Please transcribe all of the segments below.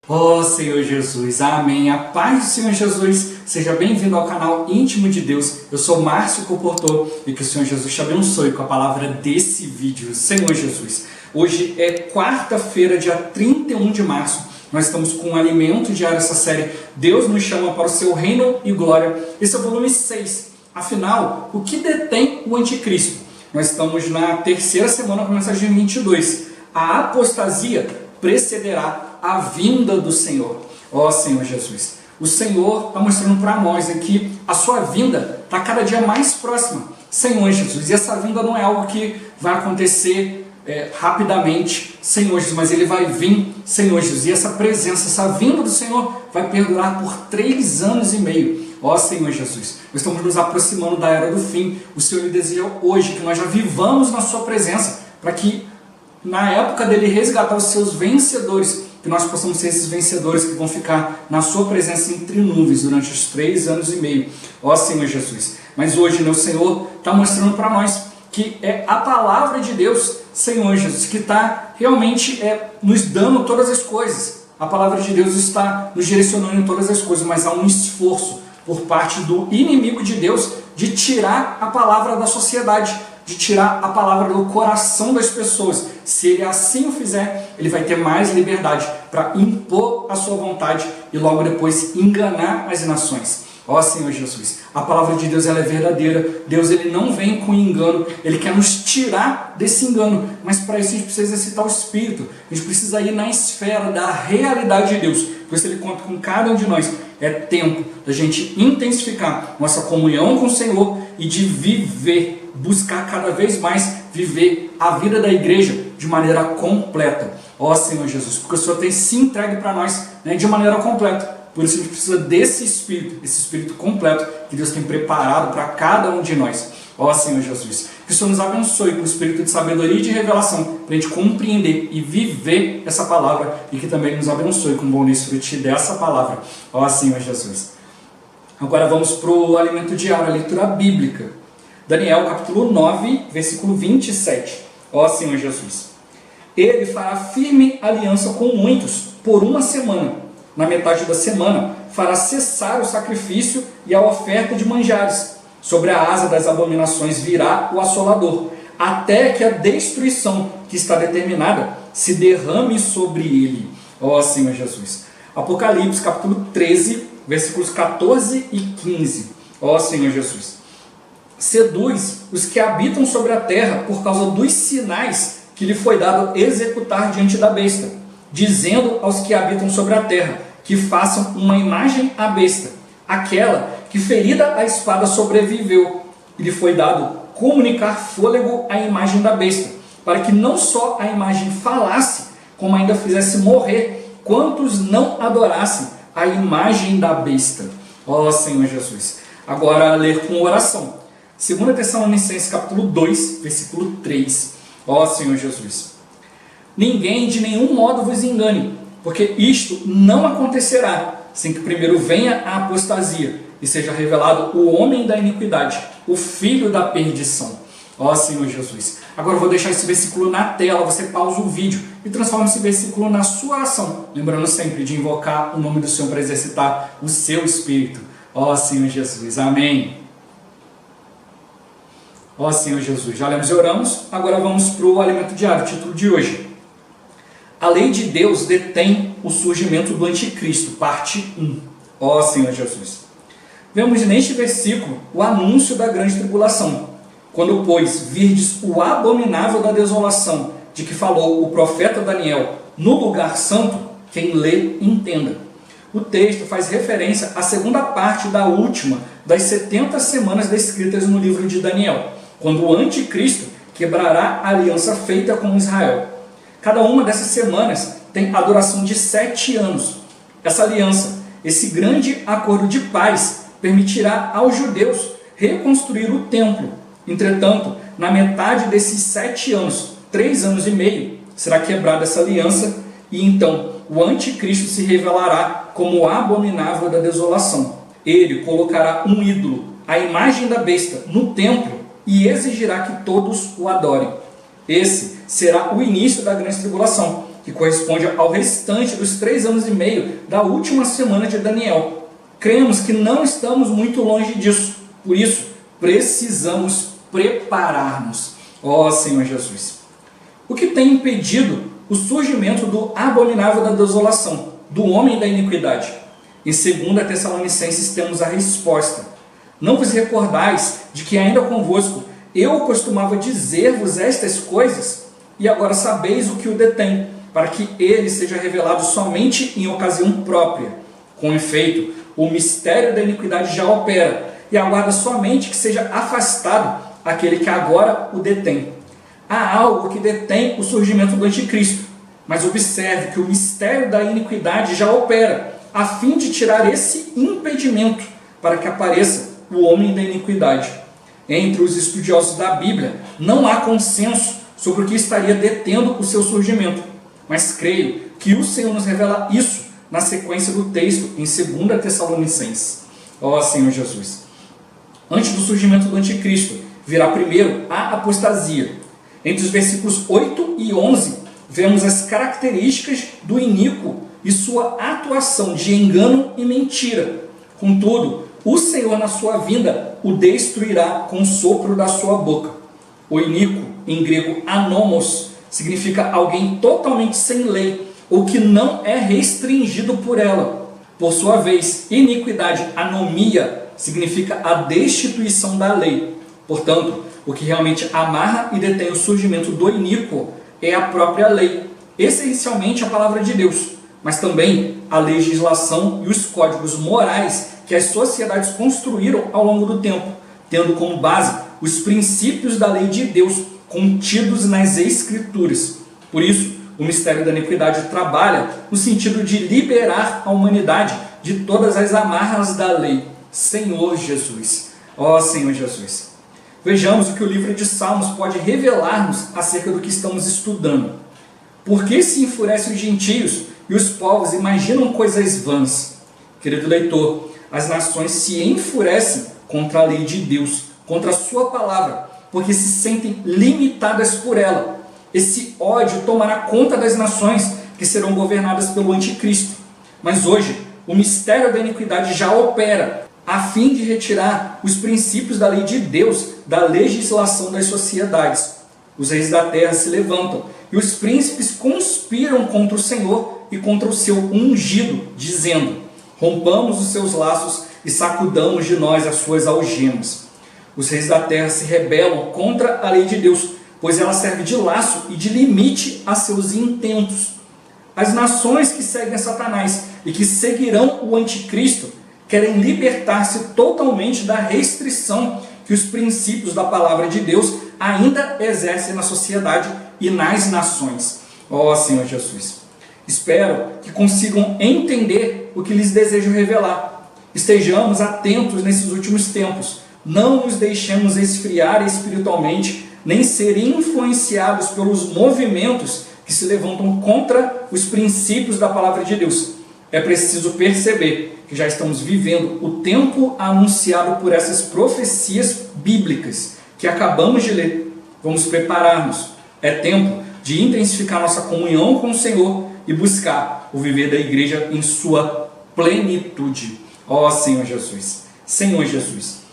Oh Senhor Jesus, amém. A paz do Senhor Jesus, seja bem-vindo ao canal Íntimo de Deus. Eu sou Márcio Comportor e que o Senhor Jesus te abençoe com a palavra desse vídeo. Senhor Jesus, hoje é quarta-feira, dia 31 de março. Nós estamos com um alimento diário, essa série Deus nos chama para o seu reino e glória. Esse é o volume 6. Afinal, o que detém o anticristo? Nós estamos na terceira semana com a mensagem 22. A apostasia precederá a vinda do Senhor. Ó Senhor Jesus, o Senhor está mostrando para nós aqui a sua vinda está cada dia mais próxima. Senhor Jesus, e essa vinda não é algo que vai acontecer rapidamente, Senhor Jesus, mas ele vai vir, Senhor Jesus, e essa presença, essa vinda do Senhor vai perdurar por 3 anos e meio. Ó Senhor Jesus, nós estamos nos aproximando da era do fim. O Senhor deseja hoje que nós já vivamos na sua presença, para que na época dele resgatar os seus vencedores, que nós possamos ser esses vencedores que vão ficar na sua presença entre nuvens durante os 3 anos e meio. Ó Senhor Jesus, mas hoje o Senhor está mostrando para nós que é a palavra de Deus, Senhor Jesus, que está realmente nos dando todas as coisas. A palavra de Deus está nos direcionando em todas as coisas, mas há um esforço por parte do inimigo de Deus de tirar a palavra da sociedade, de tirar a palavra do coração das pessoas. Se ele assim o fizer, ele vai ter mais liberdade para impor a sua vontade e logo depois enganar as nações. Ó Senhor Jesus, a palavra de Deus ela é verdadeira. Deus ele não vem com engano, ele quer nos tirar desse engano, mas para isso a gente precisa exercitar o Espírito, a gente precisa ir na esfera da realidade de Deus. Por isso ele conta com cada um de nós. É tempo da gente intensificar nossa comunhão com o Senhor e de viver, buscar cada vez mais viver a vida da igreja de maneira completa. Ó Senhor Jesus, porque o Senhor tem se entregue para nós de maneira completa. Por isso a gente precisa desse Espírito, esse Espírito completo que Deus tem preparado para cada um de nós. Ó Senhor Jesus, que o Senhor nos abençoe com o Espírito de sabedoria e de revelação, para a gente compreender e viver essa palavra, e que também nos abençoe com o bom desfrute dessa palavra. Ó Senhor Jesus. Agora vamos para o alimento diário, a leitura bíblica. Daniel capítulo 9, versículo 27. Ó Senhor Jesus. Ele fará firme aliança com muitos por 1 semana. Na metade da semana, fará cessar o sacrifício e a oferta de manjares. Sobre a asa das abominações virá o assolador, até que a destruição que está determinada se derrame sobre ele. Ó Senhor Jesus. Apocalipse capítulo 13, versículos 14 e 15. Ó Senhor Jesus. Seduz os que habitam sobre a terra por causa dos sinais que lhe foi dado executar diante da besta, dizendo aos que habitam sobre a terra que façam uma imagem à besta, aquela que ferida a espada sobreviveu, e lhe foi dado comunicar fôlego à imagem da besta, para que não só a imagem falasse, como ainda fizesse morrer quantos não adorassem a imagem da besta. Ó Senhor Jesus. Agora ler com oração. 2 Tessalonicenses capítulo 2, versículo 3. Ó Senhor Jesus. Ninguém de nenhum modo vos engane, porque isto não acontecerá sem que primeiro venha a apostasia e seja revelado o homem da iniquidade, o filho da perdição. Ó Senhor Jesus. Agora eu vou deixar esse versículo na tela, você pausa o vídeo e transforma esse versículo na sua ação, lembrando sempre de invocar o nome do Senhor para exercitar o seu espírito. Ó Senhor Jesus. Amém. Ó Senhor Jesus. Já lemos e oramos, agora vamos para o alimento diário, o título de hoje. A lei de Deus detém o surgimento do anticristo, parte 1. Ó Senhor Jesus. Vemos neste versículo o anúncio da grande tribulação. Quando, pois, virdes o abominável da desolação, de que falou o profeta Daniel, no lugar santo, quem lê, entenda. O texto faz referência à segunda parte da última das 70 semanas descritas no livro de Daniel, quando o anticristo quebrará a aliança feita com Israel. Cada uma dessas semanas tem a duração de 7 anos. Essa aliança, esse grande acordo de paz, permitirá aos judeus reconstruir o templo. Entretanto, na metade desses 7 anos, 3 anos e meio, será quebrada essa aliança e então o anticristo se revelará como o abominável da desolação. Ele colocará um ídolo, a imagem da besta, no templo e exigirá que todos o adorem. Esse será o início da grande tribulação, que corresponde ao restante dos 3 anos e meio da última semana de Daniel. Cremos que não estamos muito longe disso, por isso precisamos preparar-nos. Ó Senhor Jesus! O que tem impedido o surgimento do abominável da desolação, do homem da iniquidade? Em 2 Tessalonicenses temos a resposta. Não vos recordais de que ainda convosco eu costumava dizer-vos estas coisas, e agora sabeis o que o detém, para que ele seja revelado somente em ocasião própria. Com efeito, o mistério da iniquidade já opera, e aguarda somente que seja afastado aquele que agora o detém. Há algo que detém o surgimento do anticristo, mas observe que o mistério da iniquidade já opera, a fim de tirar esse impedimento para que apareça o homem da iniquidade. Entre os estudiosos da Bíblia, não há consenso sobre o que estaria detendo o seu surgimento, mas creio que o Senhor nos revela isso na sequência do texto em 2 Tessalonicenses. Ó Senhor Jesus! Antes do surgimento do anticristo, virá primeiro a apostasia. Entre os versículos 8 e 11, vemos as características do iníquo e sua atuação de engano e mentira. Contudo, o Senhor na sua vinda o destruirá com o sopro da sua boca. O iníquo, em grego anomos, significa alguém totalmente sem lei, ou que não é restringido por ela. Por sua vez, iniquidade, anomia, significa a destituição da lei. Portanto, o que realmente amarra e detém o surgimento do iníquo é a própria lei, essencialmente a palavra de Deus, mas também a legislação e os códigos morais que as sociedades construíram ao longo do tempo, tendo como base os princípios da lei de Deus contidos nas Escrituras. Por isso, o mistério da iniquidade trabalha no sentido de liberar a humanidade de todas as amarras da lei. Senhor Jesus! Ó Senhor Jesus! Vejamos o que o livro de Salmos pode revelar-nos acerca do que estamos estudando. Por que se enfurecem os gentios e os povos imaginam coisas vãs? Querido leitor, as nações se enfurecem contra a lei de Deus, contra a sua palavra, porque se sentem limitadas por ela. Esse ódio tomará conta das nações que serão governadas pelo anticristo. Mas hoje, o mistério da iniquidade já opera, a fim de retirar os princípios da lei de Deus da legislação das sociedades. Os reis da terra se levantam e os príncipes conspiram contra o Senhor e contra o seu ungido, dizendo: rompamos os seus laços e sacudamos de nós as suas algemas. Os reis da terra se rebelam contra a lei de Deus, pois ela serve de laço e de limite a seus intentos. As nações que seguem Satanás e que seguirão o anticristo querem libertar-se totalmente da restrição que os princípios da palavra de Deus ainda exercem na sociedade e nas nações. Ó Senhor Jesus! Espero que consigam entender o que lhes desejo revelar. Estejamos atentos nesses últimos tempos. Não nos deixemos esfriar espiritualmente, nem ser influenciados pelos movimentos que se levantam contra os princípios da palavra de Deus. É preciso perceber que já estamos vivendo o tempo anunciado por essas profecias bíblicas que acabamos de ler. Vamos preparar-nos. É tempo de intensificar nossa comunhão com o Senhor e buscar o viver da igreja em sua plenitude. Ó Senhor Jesus! Senhor Jesus!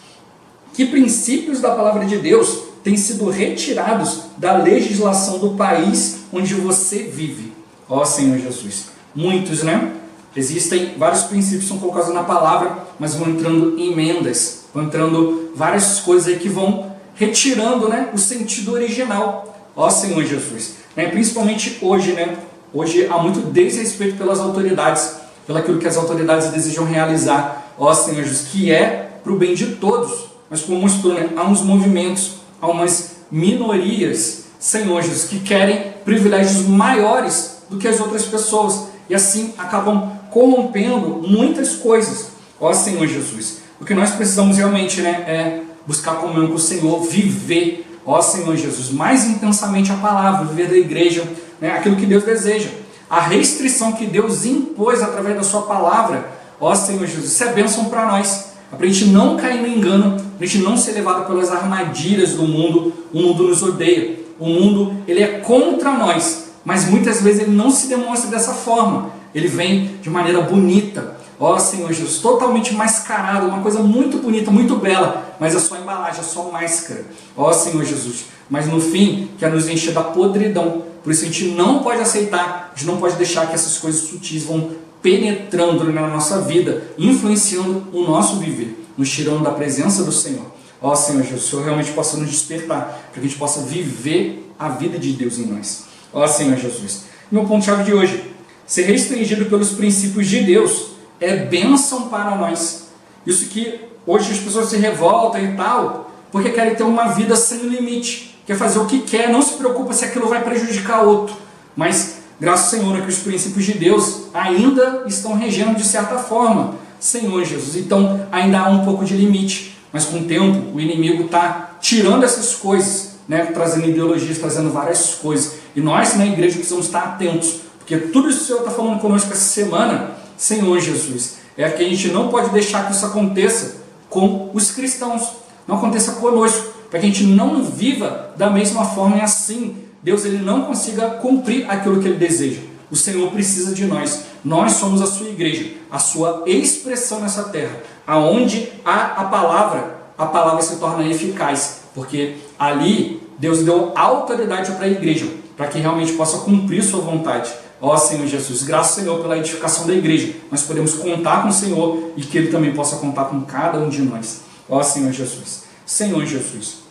Que princípios da palavra de Deus têm sido retirados da legislação do país onde você vive? Ó Senhor Jesus! Muitos, né? Existem vários princípios que são colocados na palavra, mas vão entrando emendas, vão entrando várias coisas aí que vão retirando, né, o sentido original. Ó Senhor Jesus! Principalmente hoje, né? Hoje há muito desrespeito pelas autoridades, pelo aquilo que as autoridades desejam realizar. Ó Senhor Jesus, que é para o bem de todos. Mas como mostrou, né, há uns movimentos, há umas minorias, Senhor Jesus, que querem privilégios maiores do que as outras pessoas. E assim acabam corrompendo muitas coisas. Ó Senhor Jesus, o que nós precisamos realmente, né, é buscar comunhão com o Senhor, viver, ó Senhor Jesus, mais intensamente a palavra, viver da igreja, né, aquilo que Deus deseja. A restrição que Deus impôs através da sua palavra, ó Senhor Jesus, isso é bênção para nós. Para a gente não cair no engano, para a gente não ser levado pelas armadilhas do mundo. O mundo nos odeia. O mundo, ele é contra nós. mas muitas vezes ele não se demonstra dessa forma. Ele vem de maneira bonita, ó Senhor Jesus, totalmente mascarado, uma coisa muito bonita, muito bela, mas é só embalagem, é só máscara, ó Senhor Jesus. Mas no fim, quer nos encher da podridão. Por isso a gente não pode aceitar, a gente não pode deixar que essas coisas sutis vão penetrando na nossa vida, influenciando o nosso viver, nos tirando da presença do Senhor. Ó Senhor Jesus, o Senhor realmente possa nos despertar, para que a gente possa viver a vida de Deus em nós. Ó Senhor Jesus. Meu ponto-chave de hoje: ser restringido pelos princípios de Deus é bênção para nós. Isso que hoje as pessoas se revoltam e tal, porque querem ter uma vida sem limite. Quer fazer o que quer, não se preocupa se aquilo vai prejudicar outro. Mas, graças ao Senhor, que os princípios de Deus ainda estão regendo de certa forma. Senhor Jesus, então ainda há um pouco de limite. Mas com o tempo, o inimigo está tirando essas coisas, né? Trazendo ideologias, trazendo várias coisas. E nós, na igreja, precisamos estar atentos. Porque tudo isso que o Senhor está falando conosco essa semana, Senhor Jesus, é que a gente não pode deixar que isso aconteça com os cristãos. Não aconteça conosco. Para que a gente não viva da mesma forma e assim Deus ele não consiga cumprir aquilo que Ele deseja. O Senhor precisa de nós. Nós somos a sua igreja, a sua expressão nessa terra. Aonde há a palavra se torna eficaz. Porque ali Deus deu autoridade para a igreja, para que realmente possa cumprir sua vontade. Ó Senhor Jesus, graças ao Senhor pela edificação da igreja. Nós podemos contar com o Senhor e que Ele também possa contar com cada um de nós. Ó Senhor Jesus. Senhor Jesus.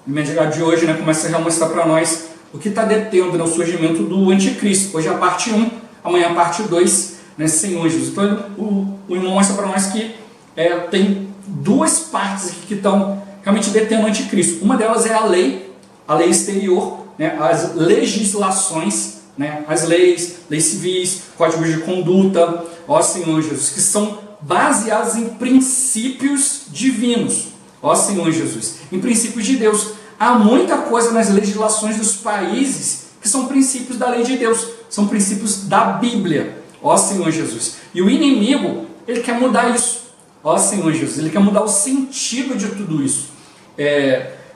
O mensagem de hoje, né, começa a mostrar para nós o que está detendo, né, o surgimento do anticristo. Hoje é a parte 1, amanhã a parte 2, né, Senhor Jesus. Então o irmão mostra para nós que tem duas partes aqui que estão realmente detendo o anticristo. Uma delas é a lei exterior, né, as legislações, né, as leis civis, códigos de conduta, ó Senhor Jesus, que são baseadas em princípios divinos. Ó Senhor Jesus, em princípios de Deus. Há muita coisa nas legislações dos países que são princípios da lei de Deus, são princípios da Bíblia. Ó Senhor Jesus. E o inimigo, ele quer mudar isso. Ó Senhor Jesus, ele quer mudar o sentido de tudo isso.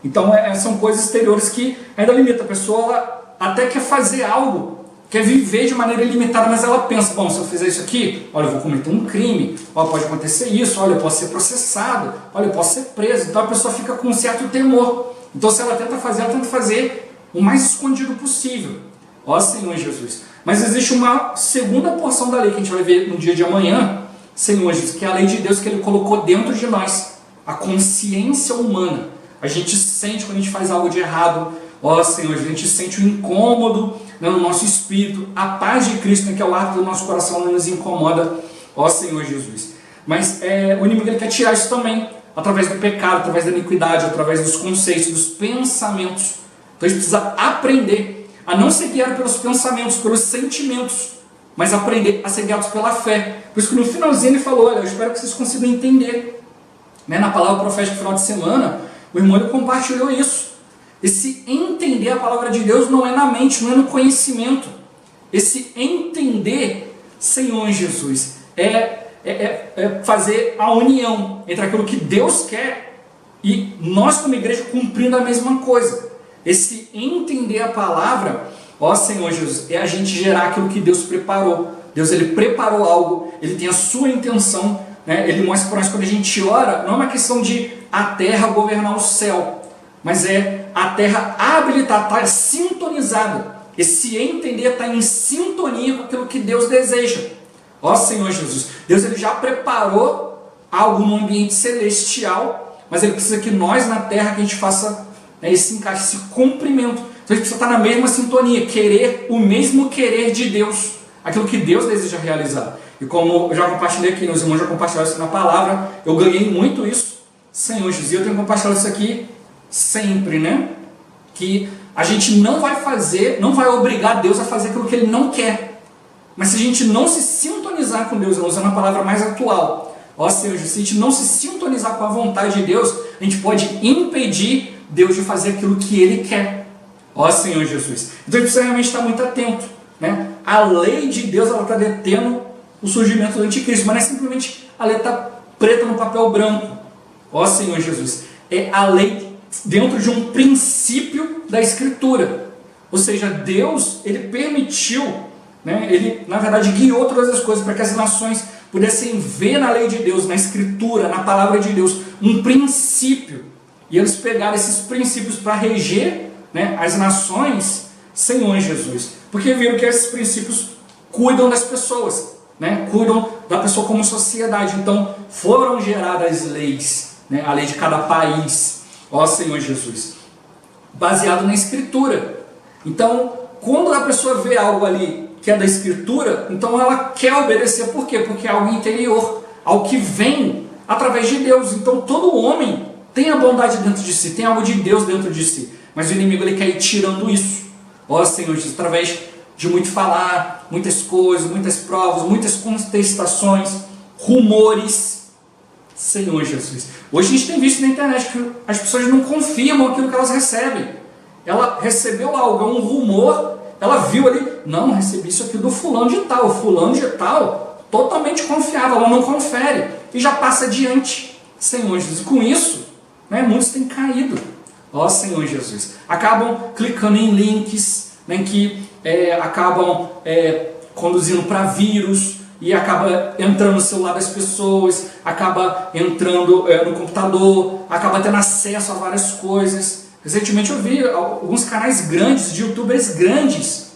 Então são coisas exteriores que ainda limitam. A pessoa ela até quer fazer algo, quer viver de maneira ilimitada, mas ela pensa, bom, se eu fizer isso aqui, olha, eu vou cometer um crime, olha, pode acontecer isso, olha, eu posso ser processado, olha, eu posso ser preso. Então a pessoa fica com um certo temor. Então se ela tenta fazer o mais escondido possível. Ó Senhor Jesus. Mas existe uma segunda porção da lei que a gente vai ver no dia de amanhã, Senhor Jesus, que é a lei de Deus que Ele colocou dentro de nós, a consciência humana. A gente sente quando a gente faz algo de errado. Ó Senhor, a gente sente o incômodo, né, no nosso espírito, a paz de Cristo, né, que é o árbitro do nosso coração, não nos incomoda, ó Senhor Jesus. Mas o inimigo ele quer tirar isso também, através do pecado, através da iniquidade, através dos conceitos, dos pensamentos. Então a gente precisa aprender a não ser guiado pelos pensamentos, pelos sentimentos, mas aprender a ser guiados pela fé. Por isso que no finalzinho ele falou, olha, eu espero que vocês consigam entender. Né, na palavra profética do final de semana, o irmão ele compartilhou isso. Esse entender a palavra de Deus não é na mente, não é no conhecimento. Esse entender, Senhor Jesus, é fazer a união entre aquilo que Deus quer e nós como igreja cumprindo a mesma coisa. Esse entender a palavra, ó Senhor Jesus, é a gente gerar aquilo que Deus preparou. Deus ele preparou algo, Ele tem a sua intenção, né? Ele mostra para nós quando a gente ora, não é uma questão de a terra governar o céu, mas é a terra habilitada, está sintonizada. Esse entender está em sintonia com aquilo que Deus deseja. Ó Senhor Jesus, Deus ele já preparou algo no ambiente celestial, mas Ele precisa que nós na terra que a gente faça, né, esse encaixe, esse cumprimento. Então a gente precisa estar na mesma sintonia, querer o mesmo querer de Deus, aquilo que Deus deseja realizar. E como eu já compartilhei aqui, meus irmãos já compartilharam isso na palavra, eu ganhei muito isso, Senhor Jesus, e eu tenho compartilhado isso aqui sempre, né? Que a gente não vai obrigar Deus a fazer aquilo que Ele não quer. Mas se a gente não se sintonizar com Deus, usando a palavra mais atual, ó Senhor Jesus, se a gente não se sintonizar com a vontade de Deus, a gente pode impedir Deus de fazer aquilo que Ele quer. Ó Senhor Jesus. Então a gente precisa realmente estar muito atento, né? A lei de Deus está detendo o surgimento do anticristo, mas não é simplesmente a letra preta no papel branco. Ó Senhor Jesus. É a lei dentro de um princípio da Escritura. Ou seja, Deus, ele permitiu, né, ele na verdade guiou todas as coisas para que as nações pudessem ver na lei de Deus, na escritura, na palavra de Deus, um princípio. E eles pegaram esses princípios para reger, né, as nações, Senhor Jesus. Porque viram que esses princípios cuidam das pessoas, né, cuidam da pessoa como sociedade. Então foram geradas leis, né, a lei de cada país, ó Senhor Jesus, baseado na escritura. Então, quando a pessoa vê algo ali que é da escritura, então ela quer obedecer. Por quê? Porque é algo interior, algo que vem através de Deus. Então todo homem tem a bondade dentro de si, tem algo de Deus dentro de si, mas o inimigo ele quer ir tirando isso, ó Senhor Jesus, através de muito falar, muitas coisas, muitas provas, muitas contestações, rumores, Senhor Jesus. Hoje a gente tem visto na internet que as pessoas não confirmam aquilo que elas recebem. Ela recebeu algo, um rumor, ela viu ali, não, recebi isso aqui do fulano de tal, totalmente confiável, ela não confere e já passa adiante, Senhor Jesus. Com isso, né, muitos têm caído, ó Senhor Jesus, acabam clicando em links, né, que acabam conduzindo para vírus e acaba entrando no celular das pessoas, acaba entrando no computador, acaba tendo acesso a várias coisas. Recentemente eu vi alguns canais grandes, de youtubers grandes,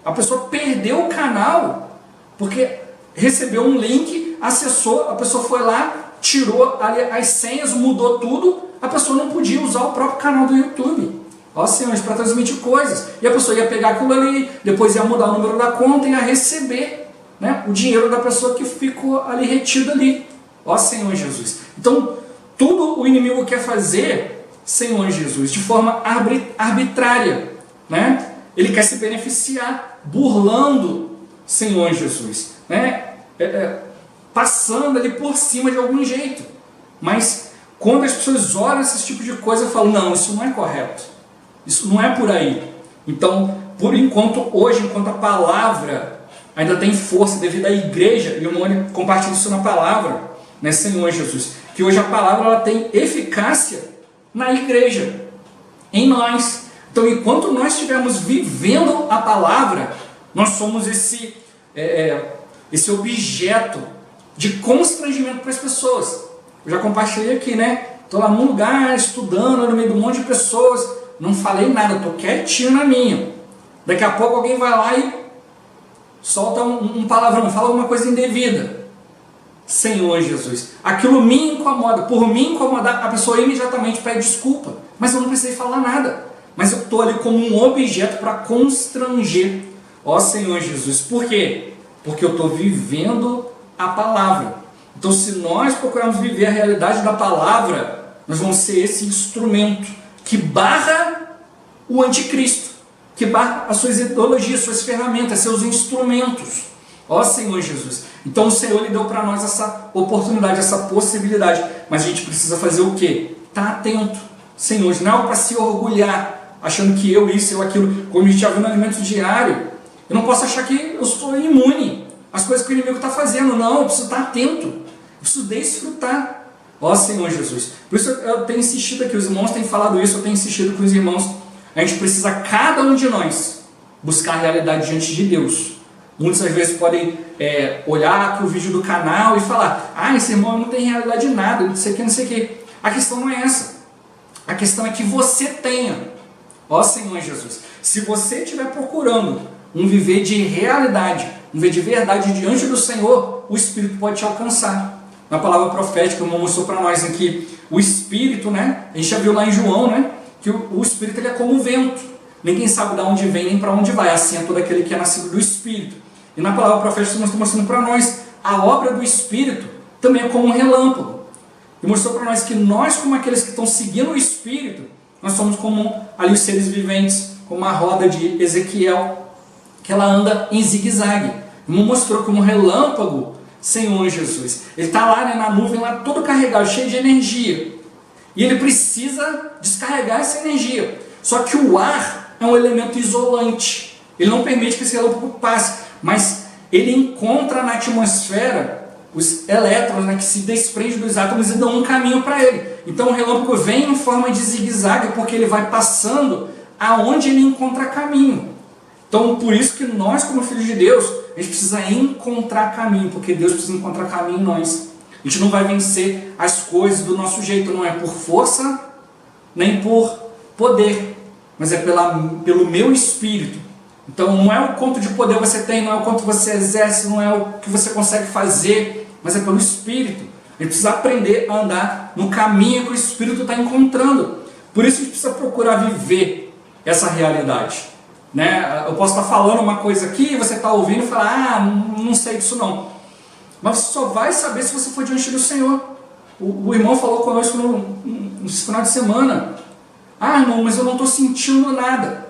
a pessoa perdeu o canal porque recebeu um link, acessou, a pessoa foi lá, tirou ali as senhas, mudou tudo, a pessoa não podia usar o próprio canal do YouTube, ó Senhor, para transmitir coisas, e a pessoa ia pegar aquilo ali, depois ia mudar o número da conta e ia receber, né, o dinheiro da pessoa que ficou ali retido ali, ó Senhor Jesus. Então tudo o inimigo quer fazer, Senhor Jesus, de forma arbitrária, né? Ele quer se beneficiar, burlando, Senhor Jesus, né? Passando ali por cima de algum jeito. Mas quando as pessoas olham esse tipo de coisa, falam, não, isso não é correto, isso não é por aí. Então, por enquanto, hoje, enquanto a palavra ainda tem força devido à igreja, e o Mônio compartilha isso na palavra, né, Senhor Jesus, que hoje a palavra ela tem eficácia na igreja, em nós. Então, enquanto nós estivermos vivendo a palavra, nós somos esse objeto de constrangimento para as pessoas. Eu já compartilhei aqui, né? Estou lá num lugar, estudando, no meio de um monte de pessoas, não falei nada, estou quietinho na minha. Daqui a pouco alguém vai lá e solta um palavrão, fala alguma coisa indevida. Senhor Jesus, aquilo me incomoda. Por me incomodar, a pessoa imediatamente pede desculpa, mas eu não precisei falar nada, mas eu estou ali como um objeto para constranger, ó Senhor Jesus. Por quê? Porque eu estou vivendo a palavra. Então, se nós procurarmos viver a realidade da palavra, nós vamos ser esse instrumento que barra o anticristo, que barra as suas ideologias, suas ferramentas, seus instrumentos, ó Senhor Jesus. Então o Senhor lhe deu para nós essa oportunidade, essa possibilidade, mas a gente precisa fazer o quê? Estar atento, Senhor, não é para se orgulhar, achando que eu isso, eu aquilo, como a gente já viu no alimento diário. Eu não posso achar que eu sou imune às coisas que o inimigo está fazendo, não, eu preciso estar atento, eu preciso desfrutar, ó Senhor Jesus. Por isso eu tenho insistido aqui, os irmãos têm falado isso, eu tenho insistido com os irmãos, a gente precisa, cada um de nós, buscar a realidade diante de Deus. Muitas vezes podem olhar aqui o vídeo do canal e falar, esse irmão não tem realidade de nada, não sei o que, não sei o que. A questão não é essa. A questão é que você tenha, ó Senhor Jesus. Se você estiver procurando um viver de realidade, um viver de verdade diante do Senhor, o Espírito pode te alcançar. Na palavra profética, o irmão mostrou para nós aqui, o Espírito, né? A gente já viu lá em João, né? Que o Espírito ele é como um vento. Ninguém sabe de onde vem nem para onde vai. Assim é todo aquele que é nascido do Espírito. E na palavra profética está mostrando para nós, a obra do Espírito também é como um relâmpago. E mostrou para nós que nós, como aqueles que estão seguindo o Espírito, nós somos como ali os seres viventes, como a roda de Ezequiel, que ela anda em zigue-zague. E mostrou como um relâmpago, Senhor Jesus. Ele está lá, né, na nuvem, lá todo carregado, cheio de energia. E ele precisa descarregar essa energia. Só que o ar é um elemento isolante. Ele não permite que esse relâmpago passe. Mas ele encontra na atmosfera os elétrons, né, que se desprendem dos átomos e dão um caminho para ele. Então o relâmpago vem em forma de zigue-zague porque ele vai passando aonde ele encontra caminho. Então, por isso que nós, como filhos de Deus, a gente precisa encontrar caminho, porque Deus precisa encontrar caminho em nós. A gente não vai vencer as coisas do nosso jeito, não é por força, nem por poder, mas é pelo meu espírito. Então, não é o quanto de poder você tem, não é o quanto você exerce, não é o que você consegue fazer, mas é pelo espírito. A gente precisa aprender a andar no caminho que o espírito está encontrando. Por isso a gente precisa procurar viver essa realidade. Né? Eu posso estar falando uma coisa aqui e você está ouvindo e falar, não sei disso não. Mas você só vai saber se você for diante do Senhor. O irmão falou conosco no final de semana. Irmão, mas eu não estou sentindo nada.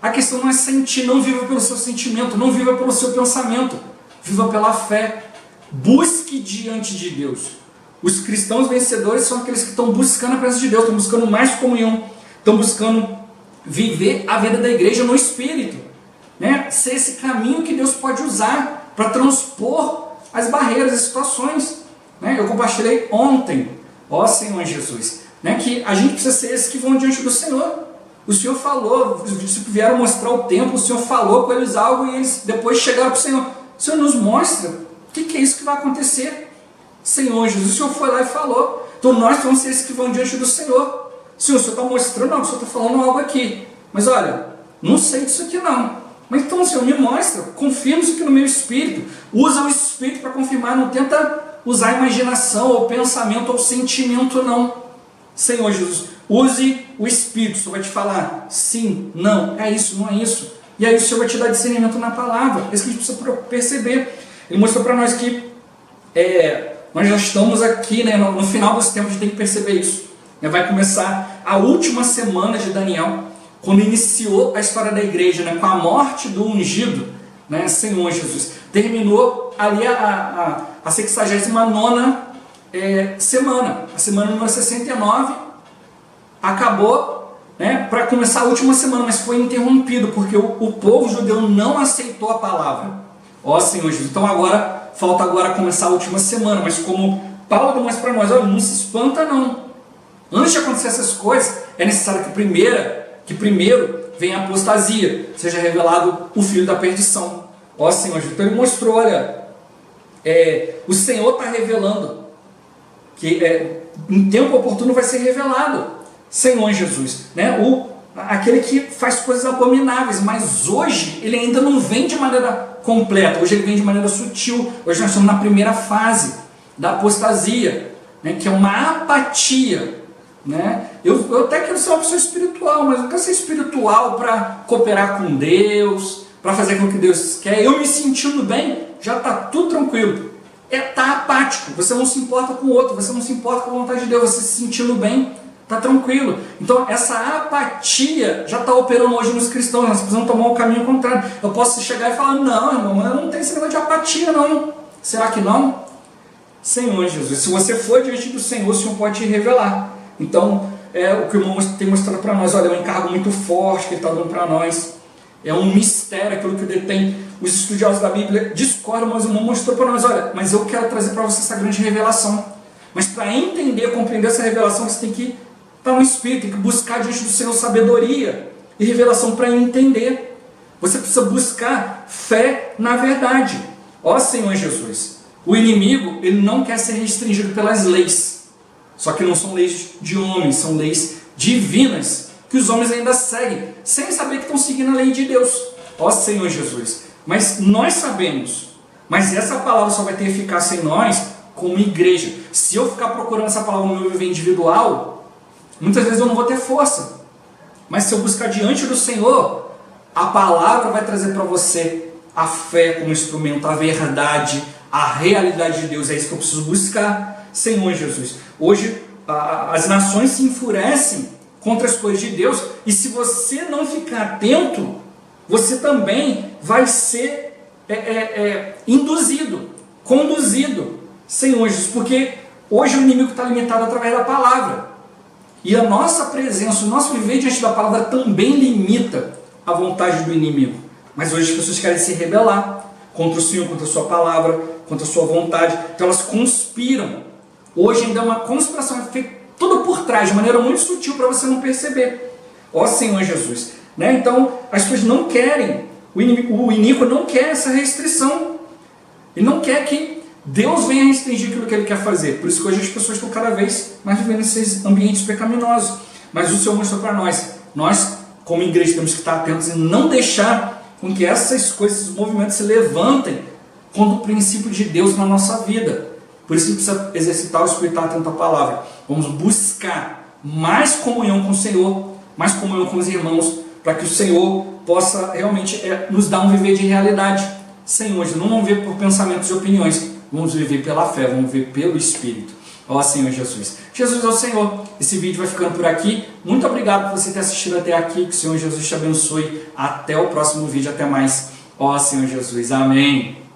A questão não é sentir, não viva pelo seu sentimento, não viva pelo seu pensamento. Viva pela fé. Busque diante de Deus. Os cristãos vencedores são aqueles que estão buscando a presença de Deus, estão buscando mais comunhão, estão buscando viver a vida da igreja no Espírito, né? Ser esse caminho que Deus pode usar para transpor as barreiras, as situações, né? Eu compartilhei ontem, Senhor Jesus, né? Que a gente precisa ser esses que vão diante do Senhor. O Senhor falou, os discípulos vieram mostrar o templo, o Senhor falou com eles algo e eles depois chegaram para o Senhor. O Senhor nos mostra o que é isso que vai acontecer. Senhor Jesus, o Senhor foi lá e falou. Então nós vamos ser esses que vão diante do Senhor. Senhor, o Senhor está mostrando, não, o Senhor está falando algo aqui. Mas olha, não sei disso aqui não. Mas então, Senhor, me mostra, confirma isso aqui no meu espírito. Usa o espírito para confirmar, não tenta usar a imaginação, ou pensamento, ou sentimento, não. Senhor Jesus, use o espírito, o Senhor vai te falar sim, não, é isso, não é isso. E aí o Senhor vai te dar discernimento na palavra. É isso que a gente precisa perceber. Ele mostrou para nós que nós já estamos aqui, né, no final desse tempo, a gente tem que perceber isso. Vai começar a última semana de Daniel, quando iniciou a história da igreja, né, com a morte do ungido, né, Senhor Jesus. Terminou ali a 69ª semana, a semana número 69, acabou, né, para começar a última semana, mas foi interrompido, porque o povo judeu não aceitou a palavra. Senhor Jesus, então falta agora começar a última semana, mas como Paulo demonstra para nós, não se espanta não. Antes de acontecer essas coisas, é necessário que primeiro venha a apostasia, seja revelado o filho da perdição. Senhor Jesus, então ele mostrou, olha, o Senhor está revelando, que em tempo oportuno vai ser revelado, Senhor Jesus, né? Aquele que faz coisas abomináveis, mas hoje ele ainda não vem de maneira completa, hoje ele vem de maneira sutil. Hoje nós estamos na primeira fase da apostasia, né? Que é uma apatia. Né? Eu até quero ser uma pessoa espiritual, mas eu não quero ser espiritual para cooperar com Deus, para fazer aquilo que Deus quer. Eu me sentindo bem, já está tudo tranquilo. Está apático, você não se importa com o outro, você não se importa com a vontade de Deus, você se sentindo bem, está tranquilo. Então essa apatia já está operando hoje nos cristãos, nós precisamos tomar o caminho contrário. Eu posso chegar e falar, não, irmão, eu não tenho esse negócio de apatia não. Será que não? Senhor Jesus, se você for diante do Senhor, o Senhor pode te revelar. Então, o que o irmão tem mostrado para nós, olha, é um encargo muito forte que ele está dando para nós. É um mistério aquilo que detém. Os estudiosos da Bíblia discordam, mas o irmão mostrou para nós, olha, mas eu quero trazer para você essa grande revelação. Mas para entender, compreender essa revelação, você tem que estar no Espírito, tem que buscar diante do Senhor sabedoria e revelação para entender. Você precisa buscar fé na verdade. Senhor Jesus, o inimigo, ele não quer ser restringido pelas leis. Só que não são leis de homens, são leis divinas, que os homens ainda seguem, sem saber que estão seguindo a lei de Deus. Senhor Jesus. Mas nós sabemos, mas essa palavra só vai ter eficácia em nós como igreja. Se eu ficar procurando essa palavra no meu viver individual, muitas vezes eu não vou ter força. Mas se eu buscar diante do Senhor, a palavra vai trazer para você a fé como instrumento, a verdade, a realidade de Deus. É isso que eu preciso buscar, Senhor Jesus. Hoje as nações se enfurecem contra as coisas de Deus, e se você não ficar atento, você também vai ser induzido, conduzido, Senhor Jesus, porque hoje o inimigo está limitado através da palavra, e a nossa presença, o nosso viver diante da palavra também limita a vontade do inimigo. Mas hoje as pessoas querem se rebelar contra o Senhor, contra a sua palavra, contra a sua vontade, então elas conspiram. Hoje ainda é uma conspiração, é feita tudo por trás, de maneira muito sutil para você não perceber. Ó Senhor Jesus. Né? Então, as pessoas não querem, o iníquo não quer essa restrição. Ele não quer que Deus venha restringir aquilo que ele quer fazer. Por isso que hoje as pessoas estão cada vez mais vivendo nesses ambientes pecaminosos. Mas o Senhor mostrou para nós, como igreja, temos que estar atentos e não deixar com que essas coisas, esses movimentos se levantem contra o princípio de Deus na nossa vida. Por isso que precisa exercitar o espírito, estar atento à palavra. Vamos buscar mais comunhão com o Senhor, mais comunhão com os irmãos, para que o Senhor possa realmente nos dar um viver de realidade. Senhor, não vamos viver por pensamentos e opiniões, vamos viver pela fé, vamos viver pelo Espírito. Ó Senhor Jesus. Jesus é o Senhor. Esse vídeo vai ficando por aqui. Muito obrigado por você ter assistido até aqui. Que o Senhor Jesus te abençoe. Até o próximo vídeo. Até mais. Ó Senhor Jesus. Amém.